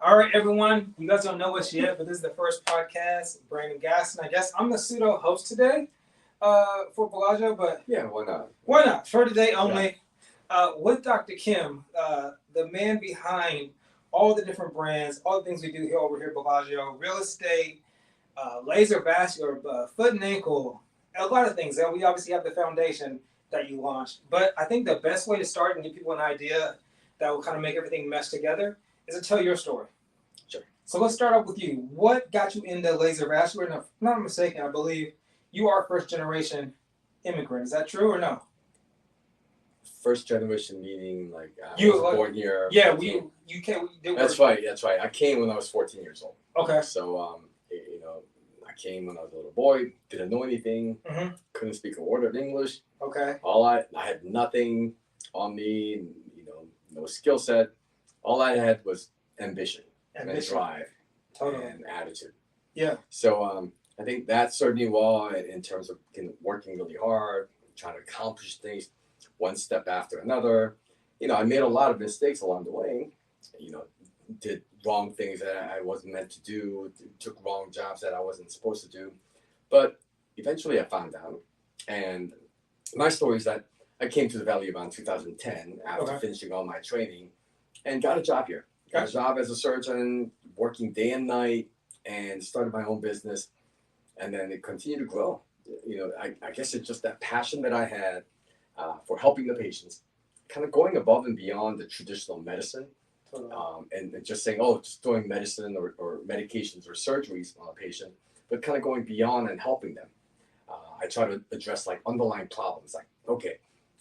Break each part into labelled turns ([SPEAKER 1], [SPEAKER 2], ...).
[SPEAKER 1] All right, everyone. You guys don't know us yet, but this is the first podcast. Brandon Gaston. I guess I'm the pseudo host today for Bellagio, but
[SPEAKER 2] yeah, why not?
[SPEAKER 1] Why not? For today only, with Dr. Kim, the man behind all the different brands, all the things we do here over here at Bellagio, real estate, laser vascular, foot and ankle, a lot of things. And we obviously have the foundation that you launched. But I think the best way to start and give people an idea that will kind of make everything mesh together is to tell your story.
[SPEAKER 2] Sure.
[SPEAKER 1] So let's start off with you. What got you into laser vascular? And if I'm not mistaken, I believe you are first generation immigrant. Is that true or no?
[SPEAKER 2] First generation meaning like
[SPEAKER 1] you
[SPEAKER 2] was born here.
[SPEAKER 1] Yeah, you came.
[SPEAKER 2] That's right. That's right. I came when I was 14 years old.
[SPEAKER 1] Okay.
[SPEAKER 2] So I came when I was a little boy. Didn't know anything.
[SPEAKER 1] Mm-hmm.
[SPEAKER 2] Couldn't speak a word of English.
[SPEAKER 1] Okay.
[SPEAKER 2] I had nothing on me. No skill set. All I had was ambition and drive,
[SPEAKER 1] totally,
[SPEAKER 2] and attitude.
[SPEAKER 1] Yeah.
[SPEAKER 2] So I think that served me well in terms of working really hard, trying to accomplish things one step after another. I made a lot of mistakes along the way. Did wrong things that I wasn't meant to do, took wrong jobs that I wasn't supposed to do. But eventually I found out. And my story is that I came to the Valley around 2010 after finishing all my training and got a job here. Got a job as a surgeon, working day and night, and started my own business. And then it continued to grow. I guess it's just that passion that I had for helping the patients, kind of going above and beyond the traditional medicine, and just saying, just doing medicine or medications or surgeries on a patient, but kind of going beyond and helping them. I try to address like underlying problems, like, okay,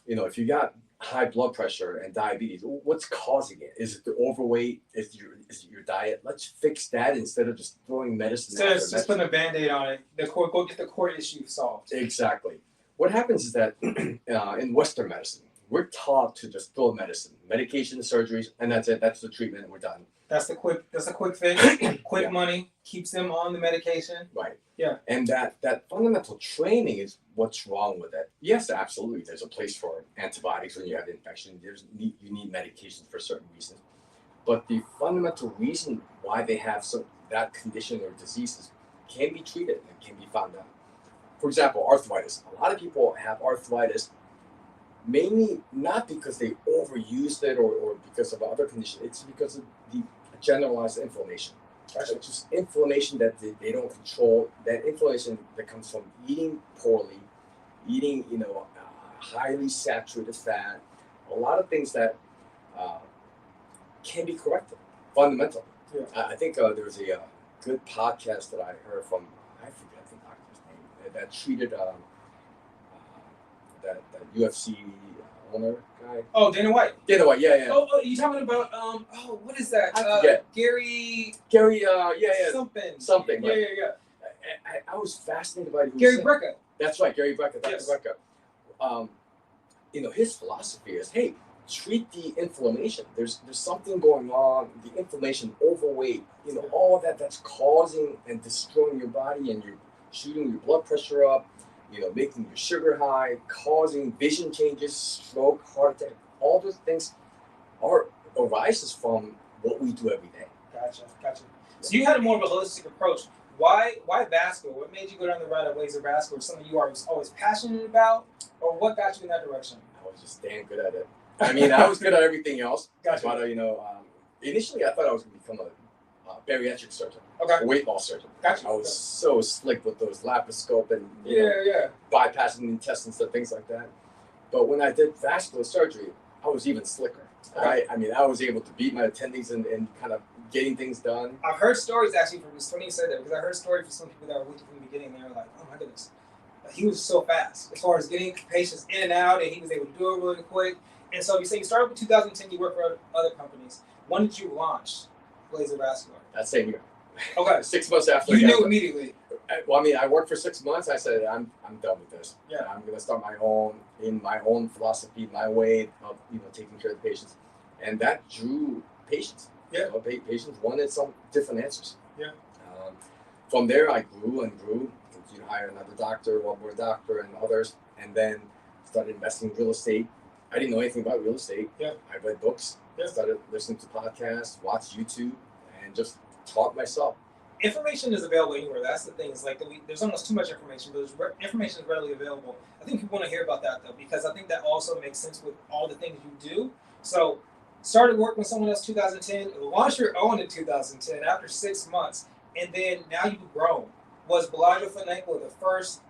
[SPEAKER 2] if you got high blood pressure and diabetes, what's causing it? Is it the overweight? Is it your diet? Let's fix that instead of just throwing medicine.
[SPEAKER 1] Instead of just putting a Band-Aid on it, go get the core issue solved.
[SPEAKER 2] Exactly. What happens is that in Western medicine, we're taught to just throw medicine, medication, surgeries, and that's it. That's the treatment, and we're done.
[SPEAKER 1] That's a quick fix, quick money, keeps them on the medication.
[SPEAKER 2] Right.
[SPEAKER 1] Yeah.
[SPEAKER 2] And that fundamental training is what's wrong with it. Yes, absolutely. There's a place for antibiotics when you have infection. You need medications for certain reasons. But the fundamental reason why they have that condition or diseases can be treated and can be found out. For example, arthritis. A lot of people have arthritis mainly not because they overused it or because of other condition. It's because of the generalized inflammation. It's just inflammation that they don't control. That inflammation that comes from eating poorly, eating highly saturated fat, a lot of things that can be corrected fundamentally. Yeah. I think there's a good podcast that I heard from, I forget the doctor's name, that treated that UFC owner guy.
[SPEAKER 1] Oh, Dana White.
[SPEAKER 2] Dana White, yeah.
[SPEAKER 1] Oh, you talking about what is that?
[SPEAKER 2] I forget.
[SPEAKER 1] Gary.
[SPEAKER 2] Yeah. Something.
[SPEAKER 1] Yeah.
[SPEAKER 2] I was fascinated by
[SPEAKER 1] Gary Brecka.
[SPEAKER 2] That's right, Gary Brecka. Dr.
[SPEAKER 1] Yes.
[SPEAKER 2] Brecka. His philosophy is, hey, treat the inflammation. There's something going on. The inflammation, overweight, all of that's causing and destroying your body, and you're shooting your blood pressure up. Making your sugar high, causing vision changes, stroke, heart attack. All those things arises from what we do every day.
[SPEAKER 1] Gotcha. So you had a more of a holistic approach. Why vascular? What made you go down the route of laser vascular? Something you are always passionate about, or what got you in that direction?
[SPEAKER 2] I was just damn good at it. I mean, I was good at everything else.
[SPEAKER 1] Gotcha.
[SPEAKER 2] But initially I thought I was going to become a bariatric surgeon.
[SPEAKER 1] Okay.
[SPEAKER 2] A weight loss surgeon.
[SPEAKER 1] Gotcha.
[SPEAKER 2] I was so slick with those laparoscope and bypassing the intestines and things like that. But when I did vascular surgery, I was even slicker.
[SPEAKER 1] Okay.
[SPEAKER 2] I mean, I was able to beat my attendings and kind of getting things done.
[SPEAKER 1] I've heard stories actually from, it's funny you said that, because I heard stories from some people that were with you from the beginning. They were like, oh my goodness, he was so fast as far as getting patients in and out, and he was able to do it really quick. And so you say you started with 2010, you worked for other companies. When did you launch laser vascular?
[SPEAKER 2] That same year.
[SPEAKER 1] Okay.
[SPEAKER 2] 6 months after.
[SPEAKER 1] You knew immediately.
[SPEAKER 2] Well, I mean, I worked for 6 months. I said, I'm done with this.
[SPEAKER 1] Yeah.
[SPEAKER 2] I'm going to start my own philosophy, my way of taking care of the patients, and that drew patients.
[SPEAKER 1] Yeah.
[SPEAKER 2] Patients wanted some different answers.
[SPEAKER 1] Yeah.
[SPEAKER 2] From there, I grew and grew. Continued to hire another doctor, one more doctor, and others, and then started investing in real estate. I didn't know anything about real estate.
[SPEAKER 1] Yeah.
[SPEAKER 2] I read books.
[SPEAKER 1] Yeah.
[SPEAKER 2] Started listening to podcasts, watched YouTube, and just taught myself.
[SPEAKER 1] Information is available anywhere. That's the thing. It's like there's almost too much information, but information is readily available. I think people want to hear about that though, because I think that also makes sense with all the things you do. So, started working with someone else 2010, launched your own in 2010 after 6 months, and then now you've grown. Was Bellagio Financial the first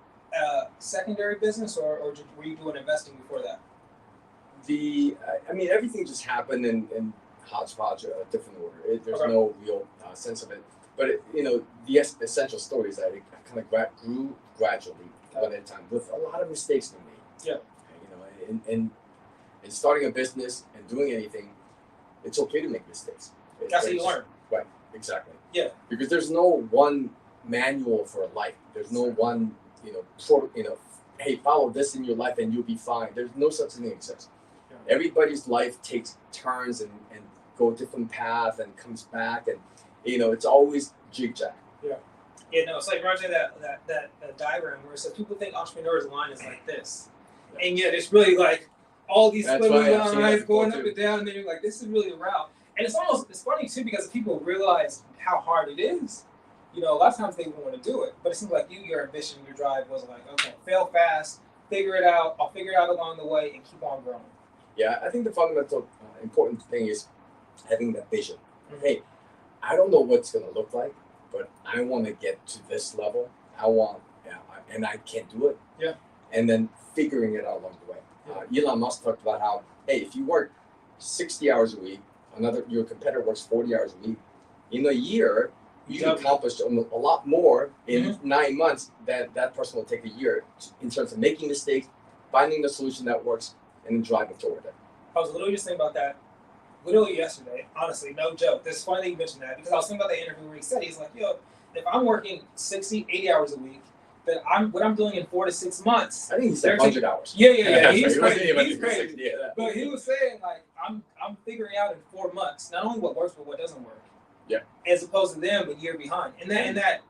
[SPEAKER 1] secondary business, or were you doing investing before that?
[SPEAKER 2] I mean, everything just happened in hodgepodge, a different order. There's
[SPEAKER 1] Okay.
[SPEAKER 2] no real sense of it. But the essential story is that it kind of grew gradually one at a time with a lot of mistakes we made.
[SPEAKER 1] Yeah.
[SPEAKER 2] In starting a business and doing anything, it's okay to make mistakes.
[SPEAKER 1] That's how you learn.
[SPEAKER 2] Right. Exactly.
[SPEAKER 1] Yeah.
[SPEAKER 2] Because there's no one manual for life. There's no one hey, follow this in your life and you'll be fine. There's no such thing exists. Yeah. Everybody's life takes turns and go a different path and comes back, and it's always jig-jag.
[SPEAKER 1] Yeah. Yeah, no, it's like Roger, that diagram where it says people think entrepreneurs' line is like this. Yeah. And yet it's really like all these squiggly lines going up and down, and then you're like, this is really a route. And it's funny too, because people realize how hard it is. A lot of times they won't want to do it, but it seems like your ambition, your drive was like, okay, fail fast, figure it out. I'll figure it out along the way and keep on growing.
[SPEAKER 2] Yeah, I think the fundamental important thing is having that vision. Mm-hmm. Hey, I don't know what's going to look like, but I want to get to this level. And I can't do it. Yeah. And then figuring it out along the way. Yeah. Elon Musk talked about how, hey, if you work 60 hours a week, your competitor works 40 hours a week, in a year, you can accomplish a lot more in 9 months than that person will take a year in terms of making mistakes, finding the solution that works, and then driving toward it.
[SPEAKER 1] I was literally just thinking about that literally yesterday, honestly, no joke. This is funny that you mentioned that, because I was thinking about that interview where he said, he's like, if I'm working 60, 80 hours a week, then what I'm doing in 4 to 6 months.
[SPEAKER 2] I think he said 100 hours.
[SPEAKER 1] Yeah. He's crazy.
[SPEAKER 2] Yeah.
[SPEAKER 1] But he was saying, like, I'm figuring out in 4 months, not only what works, but what doesn't work.
[SPEAKER 2] Yeah.
[SPEAKER 1] As opposed to them a year behind. And that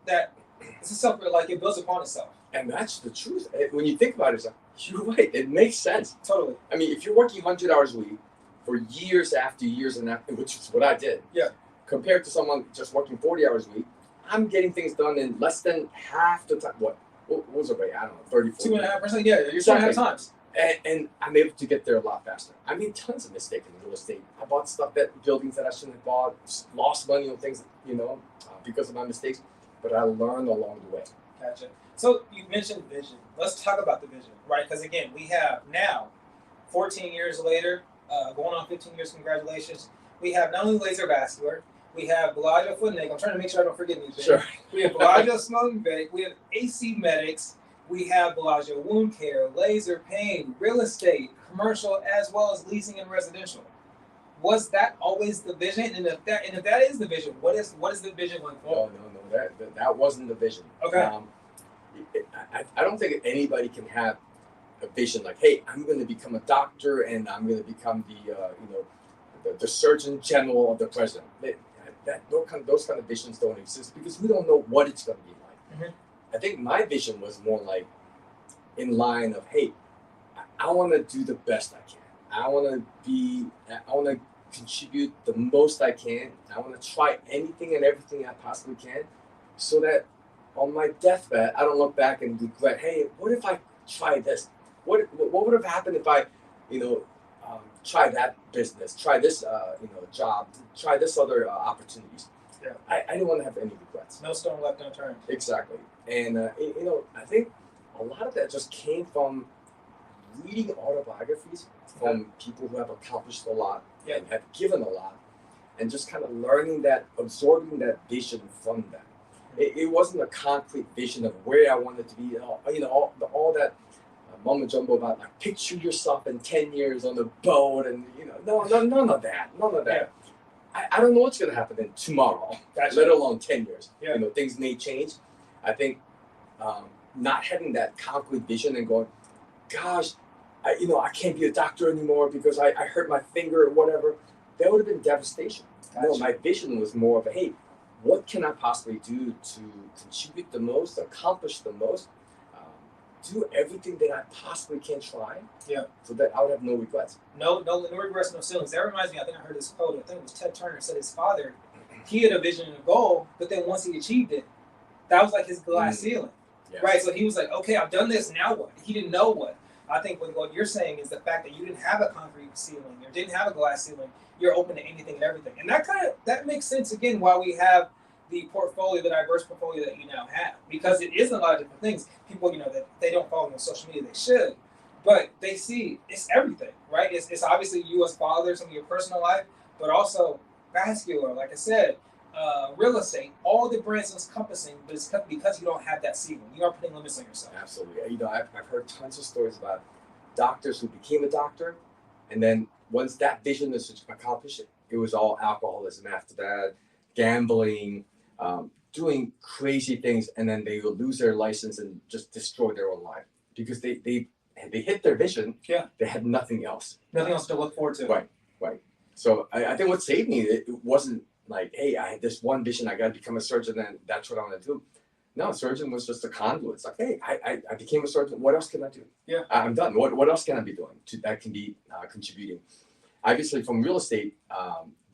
[SPEAKER 1] it's a self, like, it builds upon itself.
[SPEAKER 2] And that's the truth. When you think about it, it's like, you're right. It makes sense.
[SPEAKER 1] Totally.
[SPEAKER 2] I mean, if you're working 100 hours a week for years after years and after, which is what I did. Yeah. Compared to someone just working 40 hours a week, I'm getting things done in less than half the time. What was the rate? I don't know, 30, 40.
[SPEAKER 1] 2.5%. Yeah, you're 2.5 times.
[SPEAKER 2] And I'm able to get there a lot faster. I made tons of mistakes in real estate. I bought buildings that I shouldn't have bought, lost money on things, because of my mistakes. But I learned along the way.
[SPEAKER 1] Gotcha. So you mentioned vision. Let's talk about the vision, right? Because again, we have now, 14 years later, going on 15 years, congratulations. We have not only laser vascular, we have Bellagio Foot and Neck. I'm trying to make sure I don't forget anything.
[SPEAKER 2] Sure.
[SPEAKER 1] We have Bellagio Smoking Medic. We have AC Medics. We have Bellagio Wound Care, Laser Pain, Real Estate, Commercial, as well as leasing and residential. Was that always the vision? And if that is the vision, what is the vision going forward?
[SPEAKER 2] No. That wasn't the vision. Okay. I don't think anybody can have a vision like, hey, I'm going to become a doctor and I'm going to become the Surgeon General of the president. Those kind of visions don't exist because we don't know what it's going to be like. Mm-hmm. I think my vision was more like in line of, hey, I want to do the best I can. I want to contribute the most I can. I want to try anything and everything I possibly can, so that on my deathbed, I don't look back and regret, hey, what if I tried this? What would have happened if I, try that business, try this, job, try this other opportunities. Yeah. I didn't want to have any regrets.
[SPEAKER 1] No stone left unturned.
[SPEAKER 2] Exactly. And, I think a lot of that just came from reading autobiographies from people who have accomplished a lot and have given a lot, and just kind of learning that, absorbing that vision from them. It wasn't a concrete vision of where I wanted to be, all that mumbo jumbo about like picture yourself in 10 years on the boat and none of that. Yeah. I don't know what's going to happen in tomorrow, let alone 10 years. Yeah. Things may change. I think not having that concrete vision and going, gosh, I can't be a doctor anymore because I hurt my finger or whatever, that would have been devastation. Gotcha. No, my vision was more of a, hey, what can I possibly do to contribute the most, accomplish the most, do everything that I possibly can try, so that I would have no regrets.
[SPEAKER 1] No regrets, no ceilings. That reminds me, I think I heard this quote, I think it was Ted Turner, said his father he had a vision and a goal, but then once he achieved it, that was like his glass ceiling,
[SPEAKER 2] Yes.
[SPEAKER 1] right? So he was like, okay, I've done this, now what? He didn't know what. I think what you're saying is the fact that you didn't have a concrete ceiling, or didn't have a glass ceiling, you're open to anything and everything. And that makes sense again why we have the portfolio, the diverse portfolio that you now have. Because it is a lot of different things. People, that they don't follow on social media, they should. But they see it's everything, right? It's obviously you as father, some of your personal life, but also vascular, like I said, real estate, all the brands encompassing, because you don't have that ceiling. You are putting limits on yourself.
[SPEAKER 2] Absolutely. I've heard tons of stories about doctors who became a doctor, and then once that vision is accomplished, it was all alcoholism after that, gambling, doing crazy things, and then they will lose their license and just destroy their own life because they hit their vision.
[SPEAKER 1] Yeah.
[SPEAKER 2] They had nothing else.
[SPEAKER 1] Nothing else to look forward to.
[SPEAKER 2] Right. So I think what saved me, it wasn't like, hey, I had this one vision, I got to become a surgeon, and that's what I want to do. No, surgeon was just a conduit. It's like, hey, I became a surgeon. What else can I do?
[SPEAKER 1] Yeah.
[SPEAKER 2] I'm done. What else can I be doing that can be contributing? Obviously, from real estate,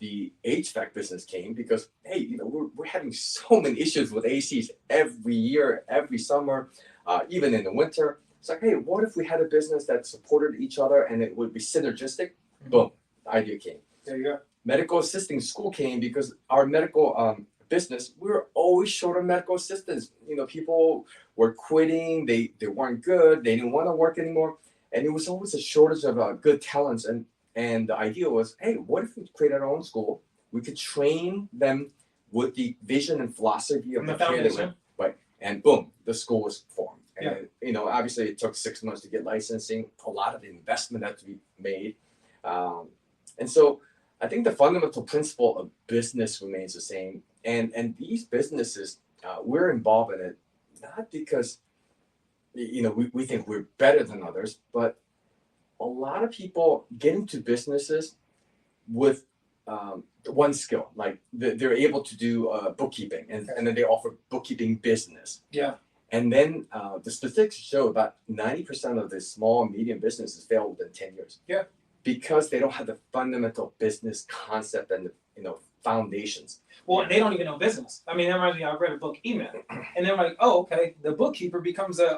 [SPEAKER 2] the HVAC business came because, hey, we're having so many issues with ACs every year, every summer, even in the winter. It's like, hey, what if we had a business that supported each other and it would be synergistic? Mm-hmm. Boom, the idea came.
[SPEAKER 1] There you go.
[SPEAKER 2] Medical assisting school came because our medical business, we were always short of medical assistants. People were quitting. They weren't good. They didn't want to work anymore. And it was always a shortage of good talents. And the idea was, hey, what if we created our own school? We could train them with the vision and philosophy of the care they went. Right. And boom, the school was formed. And, obviously it took 6 months to get licensing. A lot of investment had to be made. And so I think the fundamental principle of business remains the same. And these businesses, we're involved in it, not because, we think we're better than others, but a lot of people get into businesses with one skill, like they're able to do bookkeeping, and then they offer bookkeeping business.
[SPEAKER 1] Yeah.
[SPEAKER 2] And then the statistics show about 90% of the small and medium businesses fail within 10 years.
[SPEAKER 1] Yeah.
[SPEAKER 2] Because they don't have the fundamental business concept and the foundations.
[SPEAKER 1] Well, they don't even know business. I mean, that reminds me, I read a book, Email, and they're like, oh, okay, the bookkeeper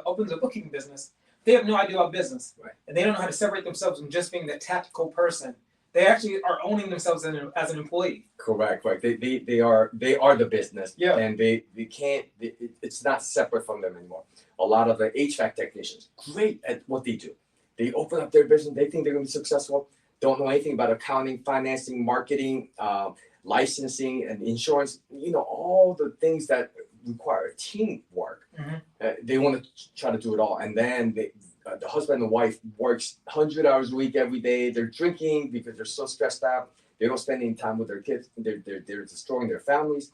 [SPEAKER 1] opens a bookkeeping business. They have no idea about business.
[SPEAKER 2] Right.
[SPEAKER 1] And they don't know how to separate themselves from just being the tactical person. They actually are owning themselves as an employee.
[SPEAKER 2] Correct. They are the business.
[SPEAKER 1] Yeah.
[SPEAKER 2] And they can't. It's not separate from them anymore. A lot of the HVAC technicians, great at what they do. They open up their business. They think they're going to be successful. Don't know anything about accounting, financing, marketing, licensing, and insurance. All the things that require teamwork. Mm-hmm. They want to try to do it all, and then the husband and wife works 100 hours a week every day. They're drinking because they're so stressed out. They don't spend any time with their kids. They're destroying their families.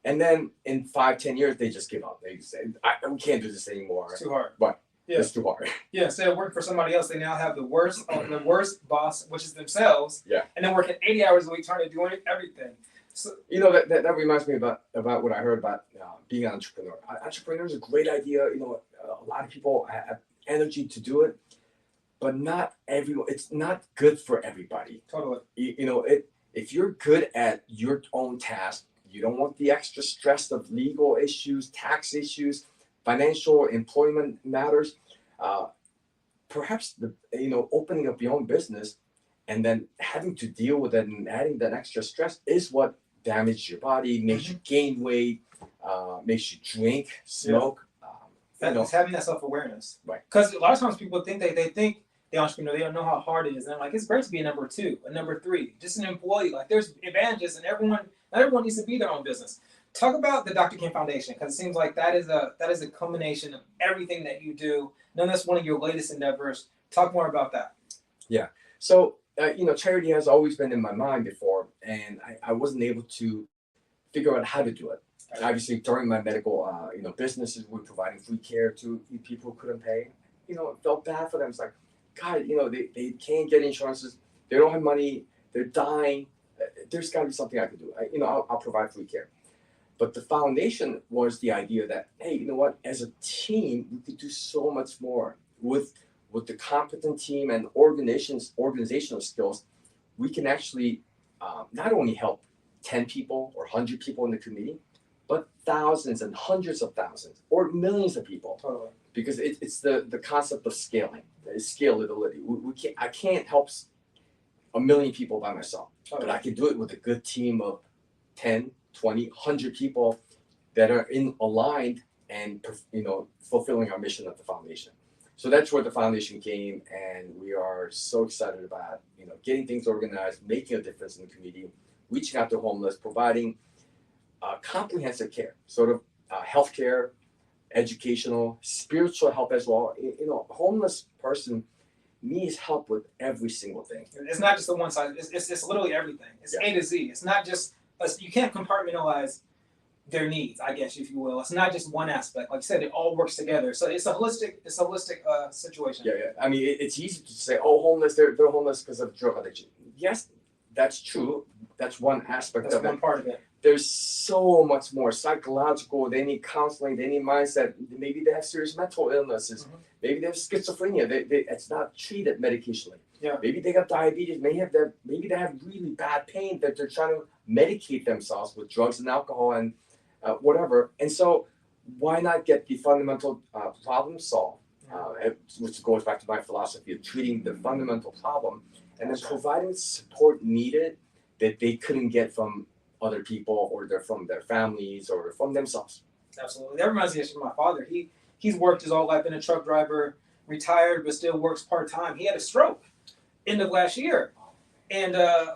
[SPEAKER 2] And then in 5-10 years, they just give up. They say, we can't do this anymore.
[SPEAKER 1] It's too hard.
[SPEAKER 2] But it's too hard.
[SPEAKER 1] Yeah, instead of working for somebody else, they now have the worst boss, which is themselves.
[SPEAKER 2] Yeah. And
[SPEAKER 1] then working 80 hours a week trying to do everything. So,
[SPEAKER 2] that reminds me about what I heard about being an entrepreneur. Entrepreneur is a great idea. A lot of people have energy to do it, but not everyone. It's not good for everybody.
[SPEAKER 1] Totally.
[SPEAKER 2] If you're good at your own task, you don't want the extra stress of legal issues, tax issues, financial employment matters. Perhaps opening up your own business and then having to deal with it and adding that extra stress is what damages your body, makes you gain weight, makes you drink, smoke.
[SPEAKER 1] It's having that self-awareness.
[SPEAKER 2] Right.
[SPEAKER 1] Because a lot of times people think they think the entrepreneur, they don't know how hard it is. And I'm like, it's great to be a number 2, a number 3, just an employee. Like there's advantages, and not everyone needs to be their own business. Talk about the Dr. Kim Foundation, because it seems like that is a combination of everything that you do. None that's one of your latest endeavors. Talk more about that.
[SPEAKER 2] Yeah. So charity has always been in my mind before, and I wasn't able to figure out how to do it. Obviously, during my medical, businesses, we're providing free care to people who couldn't pay. It felt bad for them. It's like, God, they can't get insurances. They don't have money. They're dying. There's got to be something I can do. I'll provide free care. But the foundation was the idea that, hey, you know what? As a team, we could do so much more with the competent team and organizational skills. We can actually not only help 10 people or 100 people in the community, but thousands and hundreds of thousands or millions of people.
[SPEAKER 1] Totally.
[SPEAKER 2] Because it's the concept of scaling, scalability. I can't help a million people by myself, but I can do it with a good team of 10, 20, 100 people that are aligned and fulfilling our mission of the foundation. So that's where the foundation came, and we are so excited about getting things organized, making a difference in the community, reaching out to homeless, providing comprehensive care, sort of healthcare, educational, spiritual help as well. A homeless person needs help with every single thing.
[SPEAKER 1] It's not just the one side. It's literally everything. It's A to Z. It's not just you can't compartmentalize their needs, I guess, if you will. It's not just one aspect. Like you said, it all works together. So it's a holistic situation.
[SPEAKER 2] Yeah. I mean, it's easy to say, oh, homeless, they're homeless because of drug addiction. Yes, that's true. That's one aspect of it.
[SPEAKER 1] That's one part of it.
[SPEAKER 2] There's so much more psychological. They need counseling. They need mindset. Maybe they have serious mental illnesses.
[SPEAKER 1] Mm-hmm.
[SPEAKER 2] Maybe they have schizophrenia. It's not treated medicationally.
[SPEAKER 1] Yeah. Maybe
[SPEAKER 2] they got diabetes. Maybe they have really bad pain that they're trying to medicate themselves with drugs and alcohol and whatever. And so why not get the fundamental problem solved, which goes back to my philosophy of treating the fundamental problem and then providing support needed that they couldn't get from other people or from their families or from themselves.
[SPEAKER 1] Absolutely. That reminds me of my father. He's worked his whole life, been a truck driver, retired, but still works part-time. He had a stroke end of last year. And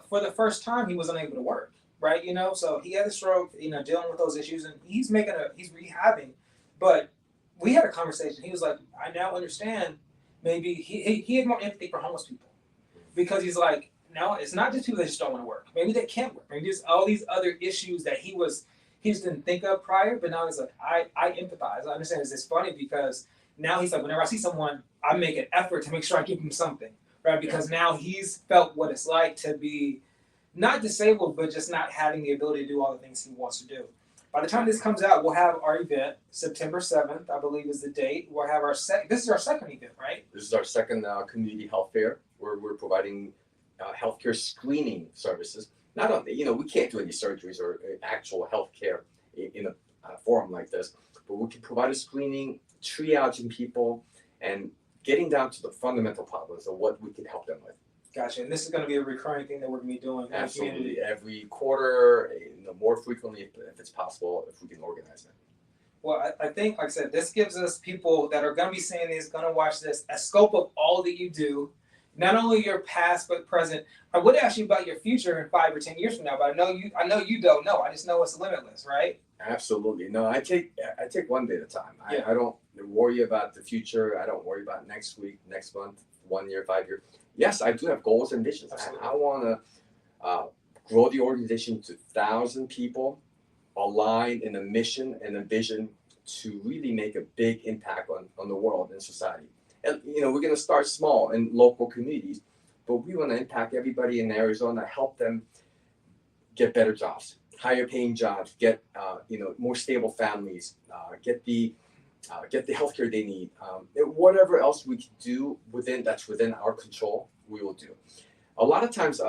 [SPEAKER 1] for the first time, he was unable to work, right? So he had a stroke, dealing with those issues, and he's rehabbing. But we had a conversation. He was like, I now understand maybe he had more empathy for homeless people because he's like, no, it's not just people that just don't want to work. Maybe they can't work. Maybe there's all these other issues that he just didn't think of prior, but now he's like, I empathize. I understand. It's funny because now he's like, whenever I see someone, I make an effort to make sure I give him something, right? Because now he's felt what it's like to be not disabled, but just not having the ability to do all the things he wants to do. By the time this comes out, we'll have our event, September 7th, I believe is the date. We'll have this is our second event, right?
[SPEAKER 2] This is our second community health fair where we're providing healthcare screening services. Not only, we can't do any surgeries or actual healthcare in a forum like this, but we can provide a screening, triaging people, and getting down to the fundamental problems of what we can help them with.
[SPEAKER 1] Gotcha. And this is going to be a recurring thing that we're going to be doing.
[SPEAKER 2] Absolutely. Every quarter, more frequently if it's possible, if we can organize it.
[SPEAKER 1] Well, I think, like I said, this gives us people that are going to be seeing this, going to watch this, a scope of all that you do. Not only your past but present. I would ask you about your future in 5 or 10 years from now, but I know you don't know. I just know it's limitless, right?
[SPEAKER 2] Absolutely. No, I take one day at a time. I don't worry about the future. I don't worry about next week, next month, 1 year, 5 years. Yes, I do have goals and visions. I want to grow the organization to 1,000 people aligned in a mission and a vision to really make a big impact on the world and society. And we're going to start small in local communities, but we want to impact everybody in Arizona, help them get better jobs, higher paying jobs, get more stable families, get the healthcare they need, whatever else we can do within our control, we will do. A lot of times,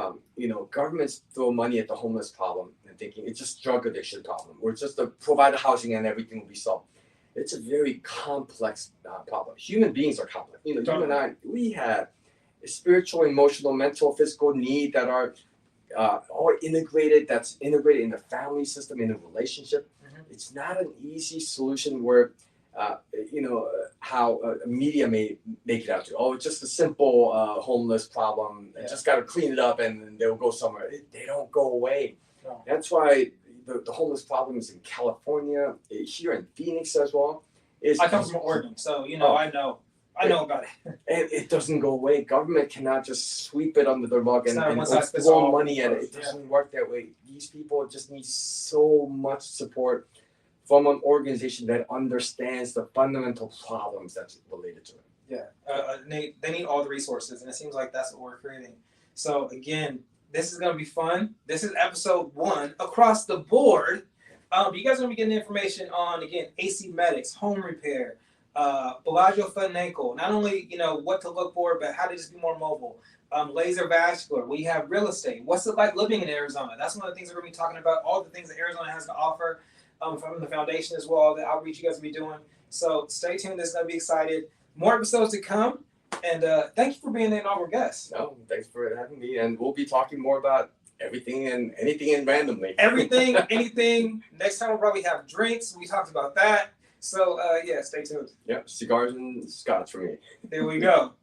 [SPEAKER 2] governments throw money at the homeless problem and thinking it's just drug addiction problem, or just to provide the housing and everything will be solved. It's a very complex problem. Human beings are complex. You and I, we have a spiritual, emotional, mental, physical need that are all integrated. That's integrated in the family system, in a relationship. Mm-hmm. It's not an easy solution where, how media may make it out to. Oh, it's just a simple homeless problem. Yeah. Just got to clean it up and they'll go somewhere. They don't go away. No. That's why the homeless problem is in California, here in Phoenix as well.
[SPEAKER 1] I come from Oregon, so I know about it.
[SPEAKER 2] And it doesn't go away. Government cannot just sweep it under the rug and throw money at it. It doesn't work that way. These people just need so much support from an organization that understands the fundamental problems that's related to it.
[SPEAKER 1] Yeah, they need all the resources, and it seems like that's what we're creating. So again, this is going to be fun. This is episode 1 across the board. You guys are going to be getting information on, again, AC Medics, home repair, Bellagio foot and ankle. Not only, what to look for, but how to just be more mobile. laser vascular. We have real estate. What's it like living in Arizona? That's one of the things we're going to be talking about. All the things that Arizona has to offer from the foundation as well. The outreach you guys will be doing. So stay tuned. This is going to be excited. More episodes to come. And thank you for being the inaugural guest.
[SPEAKER 2] No, thanks for having me. And we'll be talking more about everything and anything and randomly.
[SPEAKER 1] Everything, anything. Next time we'll probably have drinks. We talked about that. So yeah, stay tuned.
[SPEAKER 2] Yep, cigars and scotch for me.
[SPEAKER 1] There we go.